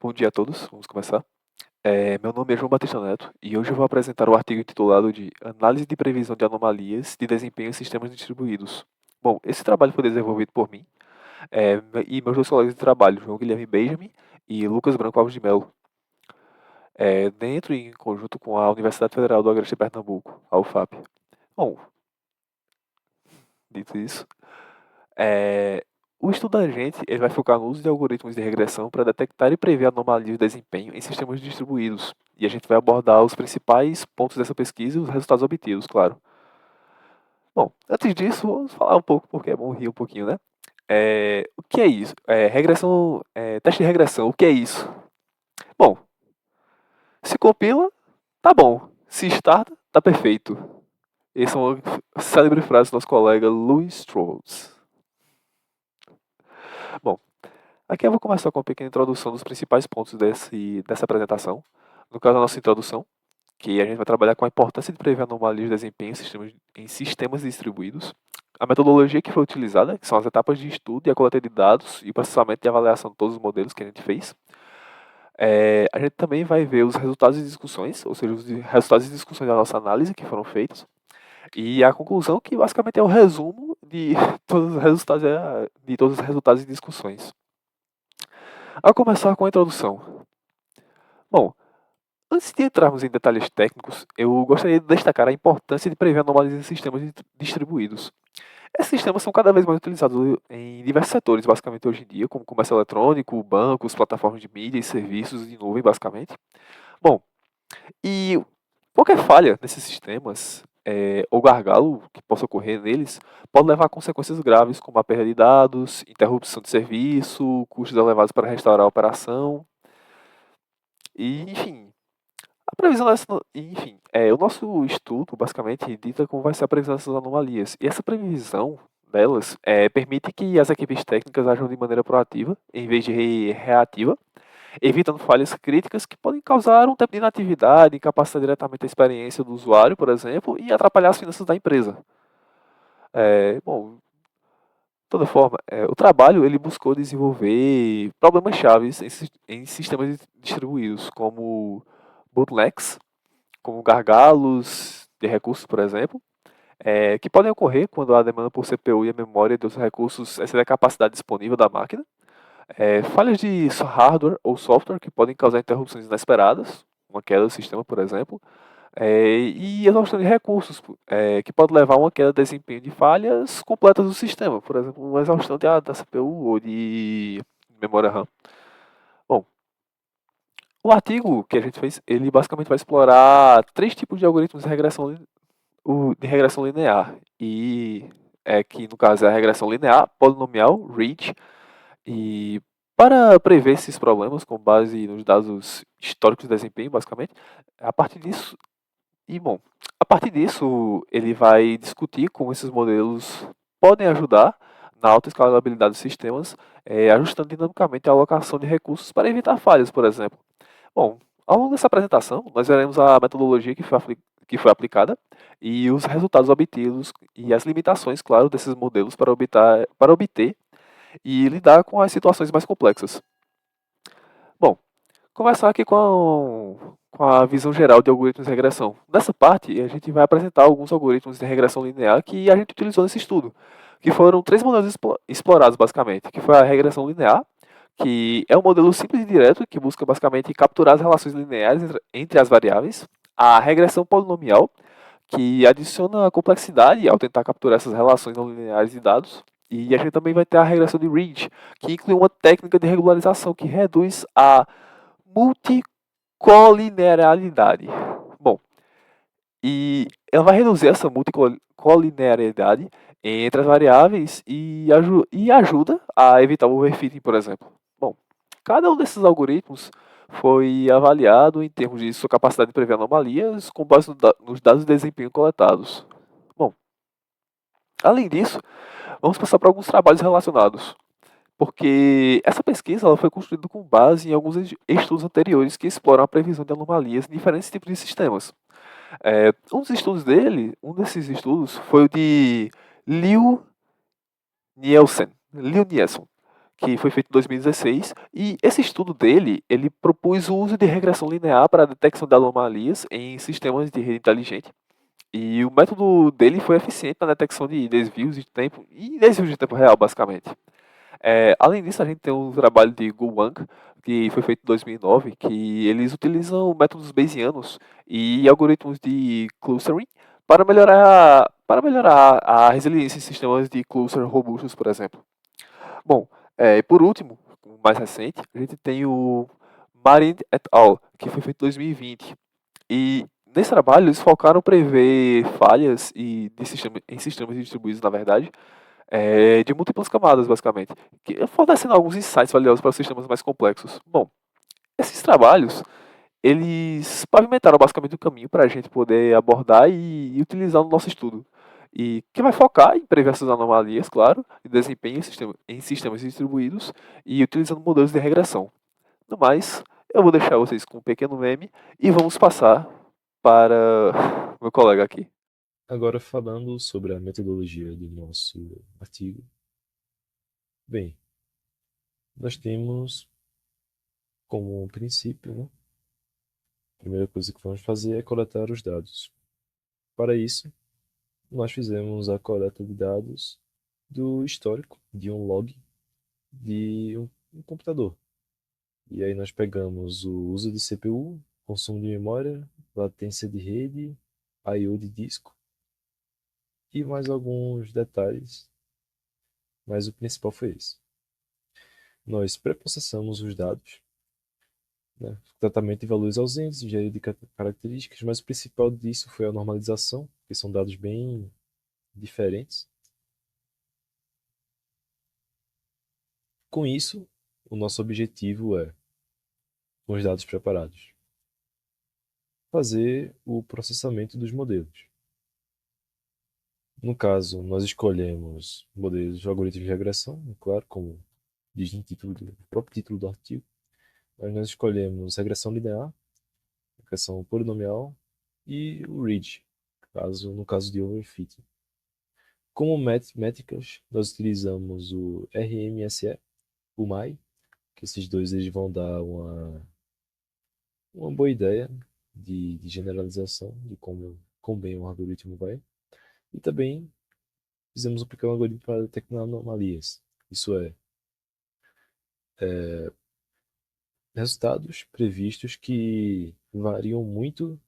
Bom dia a todos, vamos começar. Meu nome é João Batista Neto e hoje eu vou apresentar o artigo intitulado de Análise de Previsão de Anomalias de Desempenho em Sistemas Distribuídos. Bom, esse trabalho foi desenvolvido por mim e meus dois colegas de trabalho, João Guilherme Benjamin e Lucas Branco Alves de Mello, dentro e em conjunto com a Universidade Federal do Agreste de Pernambuco, a UFAP. Bom, dito isso, é, o estudo da gente ele vai focar no uso de algoritmos de regressão para detectar e prever anomalias de desempenho em sistemas distribuídos. E a gente vai abordar os principais pontos dessa pesquisa e os resultados obtidos, claro. Bom, antes disso, vamos falar um pouco, porque é bom rir um pouquinho, né? O que é isso? Teste de regressão, o que é isso? Bom, se compila, tá bom. Se starta, tá perfeito. Essa é uma célebre frase do nosso colega Louis Strauss. Bom, aqui eu vou começar com uma pequena introdução dos principais pontos dessa apresentação. No caso, a nossa introdução, que a gente vai trabalhar com a importância de prever anomalias de desempenho em sistemas distribuídos. A metodologia que foi utilizada, que são as etapas de estudo e a coleta de dados e o processamento e avaliação de todos os modelos que a gente fez. A gente também vai ver os resultados de discussões, ou seja, os resultados de discussões da nossa análise que foram feitos. E a conclusão, que basicamente é o resumo de todos os resultados de discussões. A começar com a introdução. Bom, antes de entrarmos em detalhes técnicos, eu gostaria de destacar a importância de prever anomalias em sistemas distribuídos. Esses sistemas são cada vez mais utilizados em diversos setores, basicamente hoje em dia, como comércio eletrônico, bancos, plataformas de mídia e serviços de nuvem, basicamente. Bom, e qualquer falha nesses sistemas, ou gargalo que possa ocorrer neles, pode levar a consequências graves, como a perda de dados, interrupção de serviço, custos elevados para restaurar a operação, e, enfim, a previsão dessa, enfim, o nosso estudo basicamente dita como vai ser a previsão dessas anomalias. E essa previsão delas permite que as equipes técnicas ajam de maneira proativa, em vez de reativa, evitando falhas críticas que podem causar um tempo de inatividade, incapacitar diretamente a experiência do usuário, por exemplo, e atrapalhar as finanças da empresa. Bom, de toda forma, o trabalho ele buscou desenvolver problemas chaves em sistemas distribuídos, como bottlenecks, como gargalos de recursos, por exemplo, que podem ocorrer quando a demanda por CPU e a memória dos recursos excede a capacidade disponível da máquina, falhas de hardware ou software que podem causar interrupções inesperadas, uma queda do sistema, por exemplo, e exaustão de recursos, que pode levar a uma queda de desempenho de falhas completas do sistema, por exemplo, uma exaustão da CPU ou de memória RAM. Bom, o artigo que a gente fez, ele basicamente vai explorar três tipos de algoritmos de regressão linear, e que no caso é a regressão linear, polinomial, ridge, e para prever esses problemas com base nos dados históricos de desempenho, basicamente, a partir disso, bom, a partir disso ele vai discutir como esses modelos podem ajudar na alta escalabilidade dos sistemas, ajustando dinamicamente a alocação de recursos para evitar falhas, por exemplo. Bom, ao longo dessa apresentação, nós veremos a metodologia que foi aplicada e os resultados obtidos e as limitações, claro, desses modelos para obter e lidar com as situações mais complexas. Bom, começar aqui com a visão geral de algoritmos de regressão. Nessa parte, a gente vai apresentar alguns algoritmos de regressão linear que a gente utilizou nesse estudo, que foram três modelos explorados, basicamente, que foi a regressão linear, que é um modelo simples e direto, que busca basicamente capturar as relações lineares entre as variáveis, a regressão polinomial, que adiciona complexidade ao tentar capturar essas relações não lineares de dados, e a gente também vai ter a regressão de Ridge, que inclui uma técnica de regularização que reduz a multicolinearidade. Bom, e ela vai reduzir essa multicolinearidade entre as variáveis e ajuda a evitar o overfitting, por exemplo. Bom, cada um desses algoritmos foi avaliado em termos de sua capacidade de prever anomalias com base nos dados de desempenho coletados. Bom, além disso, vamos passar para alguns trabalhos relacionados, porque essa pesquisa ela foi construída com base em alguns estudos anteriores que exploram a previsão de anomalias em diferentes tipos de sistemas. Um desses estudos foi o de Liu Nielsen, que foi feito em 2016, e esse estudo dele, ele propôs o uso de regressão linear para a detecção de anomalias em sistemas de rede inteligente. E o método dele foi eficiente na detecção de desvios de tempo real, basicamente. Além disso, a gente tem um trabalho de Gu Wang, que foi feito em 2009, que eles utilizam métodos bayesianos e algoritmos de clustering para melhorar a resiliência em sistemas de cluster robustos, por exemplo. Bom, e por último, o mais recente, a gente tem o Marin et al., que foi feito em 2020. E nesse trabalho eles focaram em prever falhas em sistemas distribuídos, na verdade, de múltiplas camadas, basicamente, fornecendo alguns insights valiosos para sistemas mais complexos. Bom, esses trabalhos, eles pavimentaram basicamente o caminho para a gente poder abordar e utilizar no nosso estudo. E que vai focar em prever essas anomalias, claro, e desempenho em sistemas distribuídos e utilizando modelos de regressão. No mais, eu vou deixar vocês com um pequeno meme e vamos passar para meu colega aqui. Agora falando sobre a metodologia do nosso artigo. Bem, nós temos como princípio, né, a primeira coisa que vamos fazer é coletar os dados. Para isso, nós fizemos a coleta de dados do histórico de um log de um computador. E aí nós pegamos o uso de CPU, consumo de memória, latência de rede, I/O de disco e mais alguns detalhes, mas o principal foi esse. Nós pré-processamos os dados, né? Tratamento de valores ausentes, engenharia de características, mas o principal disso foi a normalização, que são dados bem diferentes. Com isso, o nosso objetivo é, com os dados preparados, fazer o processamento dos modelos. No caso, nós escolhemos modelos de algoritmos de regressão, claro, como diz no título no próprio título do artigo, mas nós escolhemos regressão linear, regressão polinomial e o ridge, no caso de overfitting. Como métricas, nós utilizamos o RMSE, o MAI, que esses dois eles vão dar uma boa ideia de generalização de como bem o algoritmo vai. E também fizemos aplicar um algoritmo para detectar anomalias. Isso é, resultados previstos que variam muito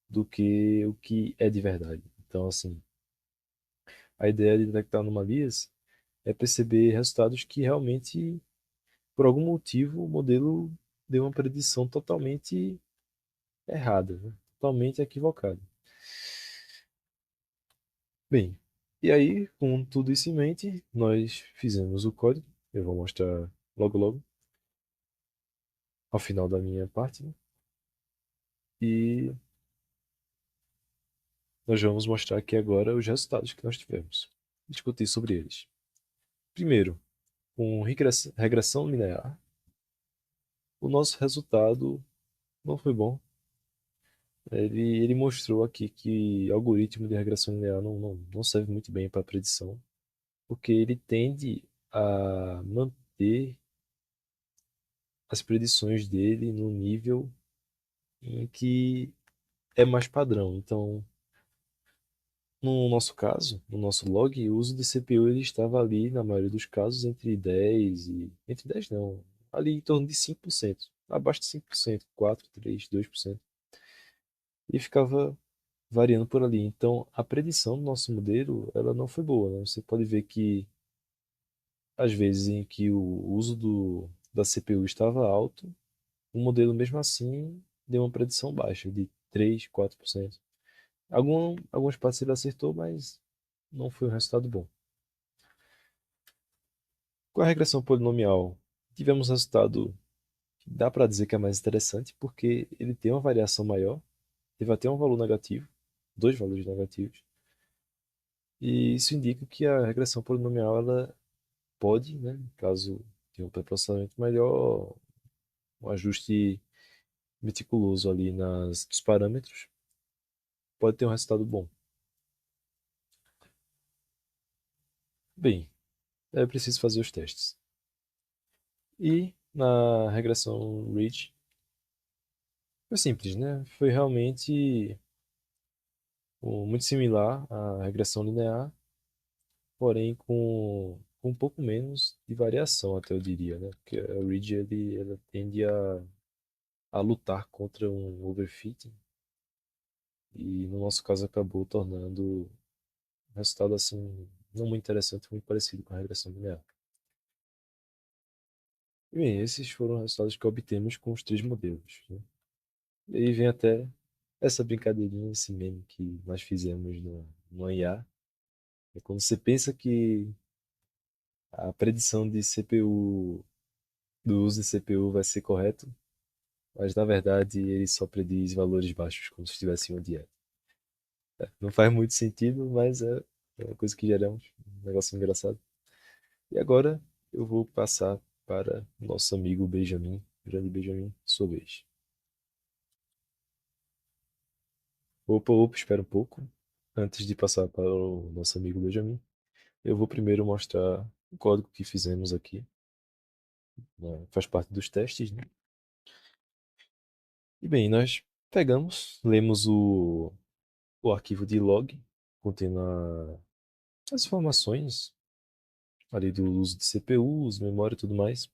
do que o que é de verdade. Então, assim, a ideia de detectar anomalias é perceber resultados que realmente, por algum motivo, o modelo deu uma predição totalmente errada, né? Totalmente equivocada. Bem, e aí, com tudo isso em mente, nós fizemos o código. Eu vou mostrar logo logo, ao final da minha parte, né? E nós vamos mostrar aqui agora os resultados que nós tivemos. Discutir sobre eles. Primeiro, com regressão linear, o nosso resultado não foi bom. Ele mostrou aqui que o algoritmo de regressão linear não serve muito bem para predição, porque ele tende a manter as predições dele no nível em que é mais padrão. Então, no nosso caso, no nosso log, o uso de CPU ele estava ali, na maioria dos casos, entre 10 e... Entre 10 não, ali em torno de 5%. Abaixo de 5%, 4, 3, 2%. E ficava variando por ali. Então, a predição do nosso modelo, ela não foi boa, né? Você pode ver que, às vezes, em que o uso da CPU estava alto, o modelo, mesmo assim, deu uma predição baixa, de 3, 4%. Algumas partes ele acertou, mas não foi um resultado bom. Com a regressão polinomial, tivemos um resultado que dá para dizer que é mais interessante, porque ele tem uma variação maior, teve até um valor negativo, dois valores negativos, e isso indica que a regressão polinomial ela pode, né, caso tenha um pré-processamento melhor, um ajuste meticuloso ali nos parâmetros, pode ter um resultado bom. Bem, é preciso fazer os testes. E na regressão Ridge foi simples, né? Foi realmente muito similar à regressão linear, porém com um pouco menos de variação, até eu diria, né? Porque a Ridge ela tende a lutar contra um overfitting e no nosso caso acabou tornando um resultado assim não muito interessante, muito parecido com a regressão linear. E bem, esses foram os resultados que obtemos com os três modelos, né? E aí vem até essa brincadeirinha, esse meme que nós fizemos no IA. É quando você pensa que a predição de CPU, do uso de CPU vai ser correto, mas na verdade ele só prediz valores baixos, como se estivesse em uma dieta. Não faz muito sentido, mas é uma coisa que gera um negócio engraçado. E agora eu vou passar para o nosso amigo Benjamin, grande Benjamin, sua vez. Opa, opa, espera um pouco. Antes de passar para o nosso amigo Benjamin, eu vou primeiro mostrar o código que fizemos aqui, né? Faz parte dos testes, né? E bem, nós pegamos, lemos o arquivo de log, contendo as informações ali do uso de CPUs, memória e tudo mais.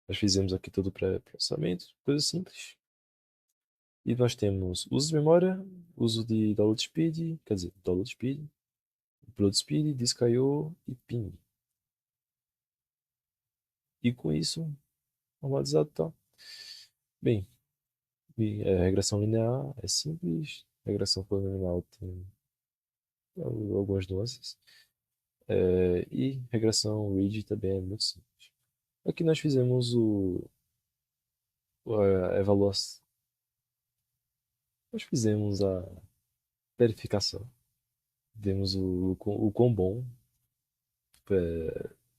Nós fizemos aqui todo o pré-processamento, coisa simples. E nós temos uso de memória, uso de download speed, quer dizer, download speed, upload speed, disk I/O e ping. E com isso, normalizado e tal. Bem, regressão linear é simples, regressão polinomial tem algumas nuances. E regressão ridge também é muito simples. Aqui nós fizemos a avaliação, nós fizemos a verificação, vemos o quão bom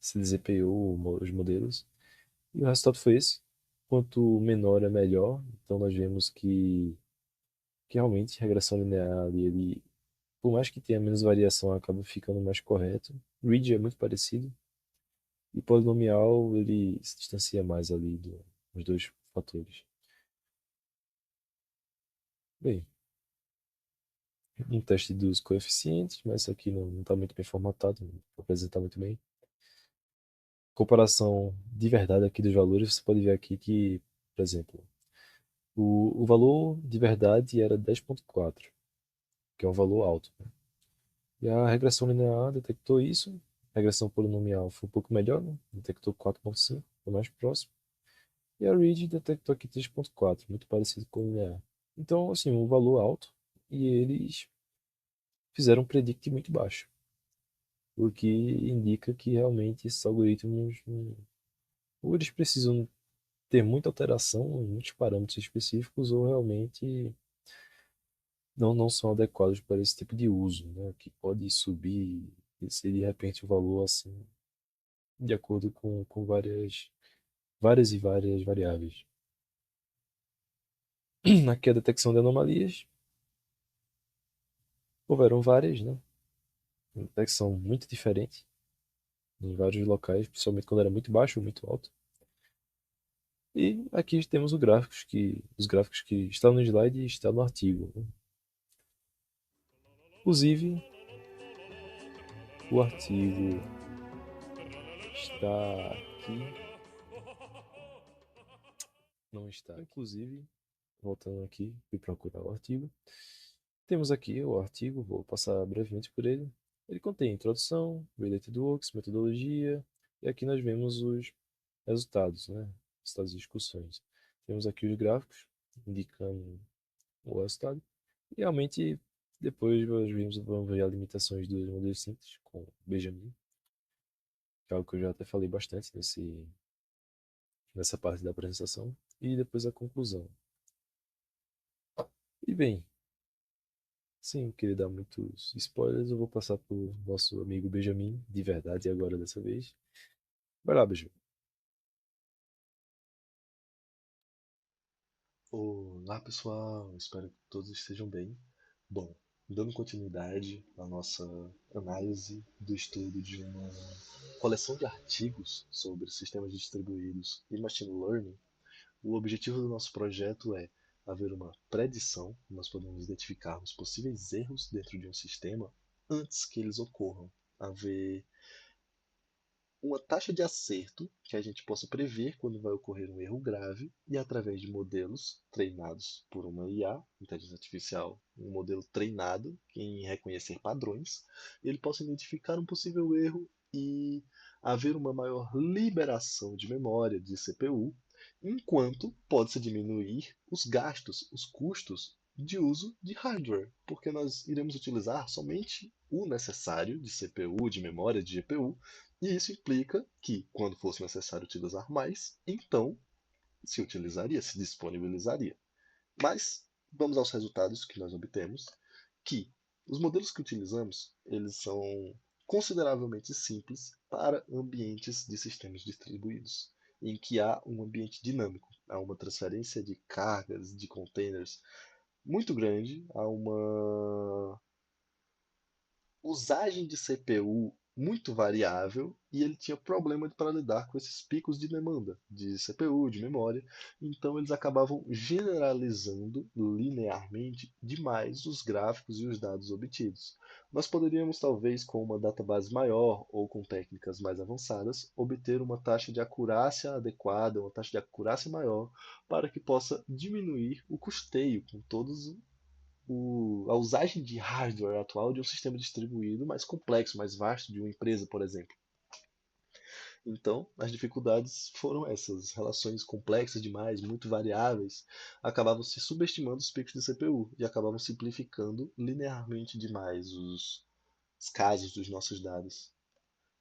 se desempenhou os modelos, e o resultado foi esse. Quanto menor é melhor, então nós vemos que realmente regressão linear ali, ele, por mais que tenha menos variação, acaba ficando mais correto. Ridge é muito parecido, e polinomial ele se distancia mais ali dos dois fatores. Bem, um teste dos coeficientes, mas isso aqui não está muito bem formatado, não vou apresentar muito bem. Comparação de verdade aqui dos valores, você pode ver aqui que, por exemplo, o valor de verdade era 10,4, que é um valor alto, né? E a regressão linear detectou isso, a regressão polinomial foi um pouco melhor, né? Detectou 4,5, foi mais próximo. E a Ridge detectou aqui 3,4, muito parecido com o linear. Então, assim, um valor alto, e eles fizeram um predict muito baixo, o que indica que realmente esses algoritmos, ou eles precisam ter muita alteração em muitos parâmetros específicos, ou realmente não são adequados para esse tipo de uso, né? Que pode subir e ser de repente o valor assim, de acordo com várias e várias variáveis. Aqui a detecção de anomalias, houveram várias, né? Uma detecção muito diferente em vários locais, principalmente quando era muito baixo ou muito alto. E aqui temos os gráficos que estão no slide e estão no artigo, né? Inclusive, o artigo está aqui, não está. Inclusive, voltando aqui, fui procurar o artigo. Temos aqui o artigo, vou passar brevemente por ele. Ele contém introdução, related works, metodologia, e aqui nós vemos os resultados, né? Resultados de discussões. Temos aqui os gráficos indicando o resultado. E realmente, depois vamos ver as limitações dos modelos simples com Benjamin, que é algo que eu já até falei bastante nessa parte da apresentação, e depois a conclusão. E bem, sem querer dar muitos spoilers, eu vou passar para o nosso amigo Benjamin, de verdade, agora dessa vez. Vai lá, Benjamin. Olá pessoal, espero que todos estejam bem. Bom, Dando continuidade à nossa análise do estudo de uma coleção de artigos sobre sistemas distribuídos e machine learning, o objetivo do nosso projeto é haver uma predição, nós podemos identificar os possíveis erros dentro de um sistema antes que eles ocorram, haver uma taxa de acerto que a gente possa prever quando vai ocorrer um erro grave e através de modelos treinados por uma IA, inteligência artificial, um modelo treinado em reconhecer padrões, ele possa identificar um possível erro e haver uma maior liberação de memória de CPU, enquanto pode-se diminuir os gastos, os custos de uso de hardware, porque nós iremos utilizar somente o necessário de CPU, de memória, de GPU, e isso implica que, quando fosse necessário utilizar mais, então se utilizaria, se disponibilizaria. Mas vamos aos resultados que nós obtemos, que os modelos que utilizamos, eles são consideravelmente simples para ambientes de sistemas distribuídos, em que há um ambiente dinâmico, há uma transferência de cargas, de containers muito grande, há uma usagem de CPU muito variável e ele tinha problema para lidar com esses picos de demanda de CPU, de memória. Então eles acabavam generalizando linearmente demais os gráficos e os dados obtidos. Nós poderíamos, talvez, com uma database maior ou com técnicas mais avançadas, obter uma taxa de acurácia adequada, uma taxa de acurácia maior, para que possa diminuir o custeio com todos a usagem de hardware atual de um sistema distribuído mais complexo, mais vasto de uma empresa, por exemplo. Então, as dificuldades foram essas. Relações complexas demais, muito variáveis, acabavam se subestimando os picos de CPU e acabavam simplificando linearmente demais os casos dos nossos dados,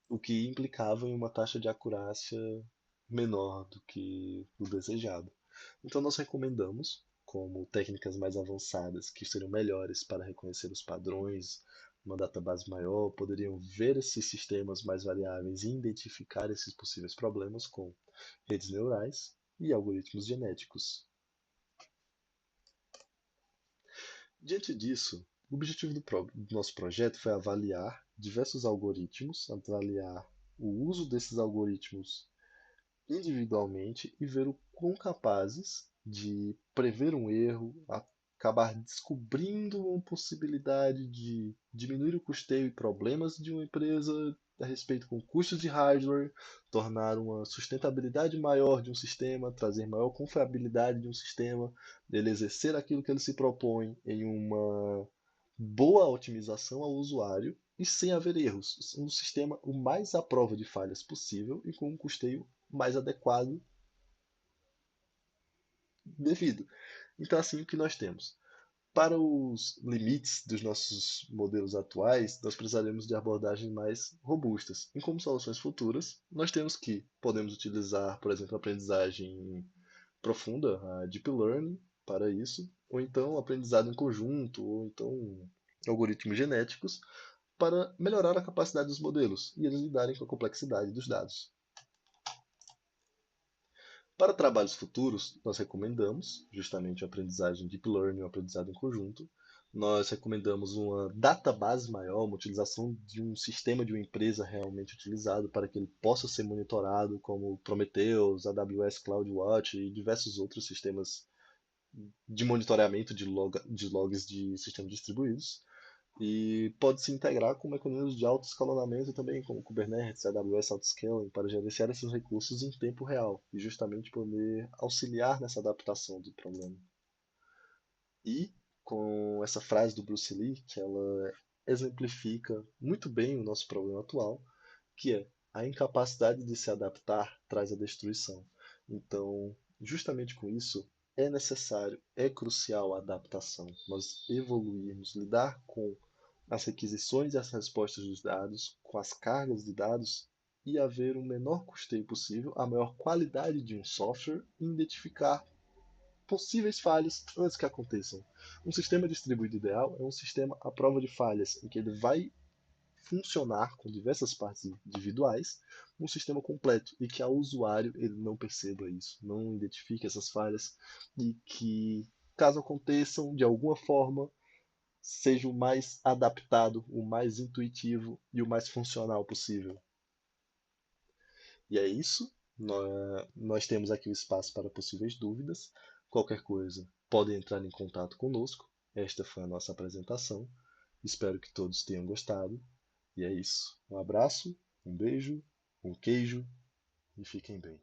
o que implicava em uma taxa de acurácia menor do que o desejado. Então, nós recomendamos, como técnicas mais avançadas que seriam melhores para reconhecer os padrões, uma database maior, poderiam ver esses sistemas mais variáveis e identificar esses possíveis problemas com redes neurais e algoritmos genéticos. Diante disso, o objetivo do nosso projeto foi avaliar diversos algoritmos, avaliar o uso desses algoritmos individualmente e ver o quão capazes de prever um erro, acabar descobrindo uma possibilidade de diminuir o custeio e problemas de uma empresa a respeito com custos de hardware, tornar uma sustentabilidade maior de um sistema, trazer maior confiabilidade de um sistema, ele exercer aquilo que ele se propõe em uma boa otimização ao usuário e sem haver erros. Um sistema o mais à prova de falhas possível e com um custeio mais adequado devido. Então, assim, o que nós temos? Para os limites dos nossos modelos atuais, nós precisaremos de abordagens mais robustas. E como soluções futuras, nós temos que podemos utilizar, por exemplo, a aprendizagem profunda, a Deep Learning, para isso, ou então aprendizado em conjunto, ou então algoritmos genéticos, para melhorar a capacidade dos modelos e eles lidarem com a complexidade dos dados. Para trabalhos futuros, nós recomendamos justamente a aprendizagem Deep Learning, o aprendizado em conjunto. Nós recomendamos uma database maior, uma utilização de um sistema de uma empresa realmente utilizado para que ele possa ser monitorado, como Prometheus, AWS CloudWatch e diversos outros sistemas de monitoramento de logs de sistemas distribuídos. E pode se integrar com mecanismos de autoescalonamento também, como Kubernetes, AWS Autoscaling, para gerenciar esses recursos em tempo real e justamente poder auxiliar nessa adaptação do problema. E com essa frase do Bruce Lee, que ela exemplifica muito bem o nosso problema atual, que é a incapacidade de se adaptar traz a destruição. Então, justamente com isso, é necessário, é crucial a adaptação. Nós evoluirmos, lidar com as requisições e as respostas dos dados, com as cargas de dados e haver o menor custeio possível, a maior qualidade de um software e identificar possíveis falhas antes que aconteçam. Um sistema distribuído ideal é um sistema à prova de falhas, em que ele vai funcionar com diversas partes individuais, um sistema completo e que ao usuário ele não perceba isso, não identifique essas falhas e que, caso aconteçam de alguma forma, seja o mais adaptado, o mais intuitivo e o mais funcional possível. E é isso. Nós temos aqui o espaço para possíveis dúvidas. Qualquer coisa, podem entrar em contato conosco. Esta foi a nossa apresentação. Espero que todos tenham gostado. E é isso. Um abraço, um beijo, um queijo e fiquem bem.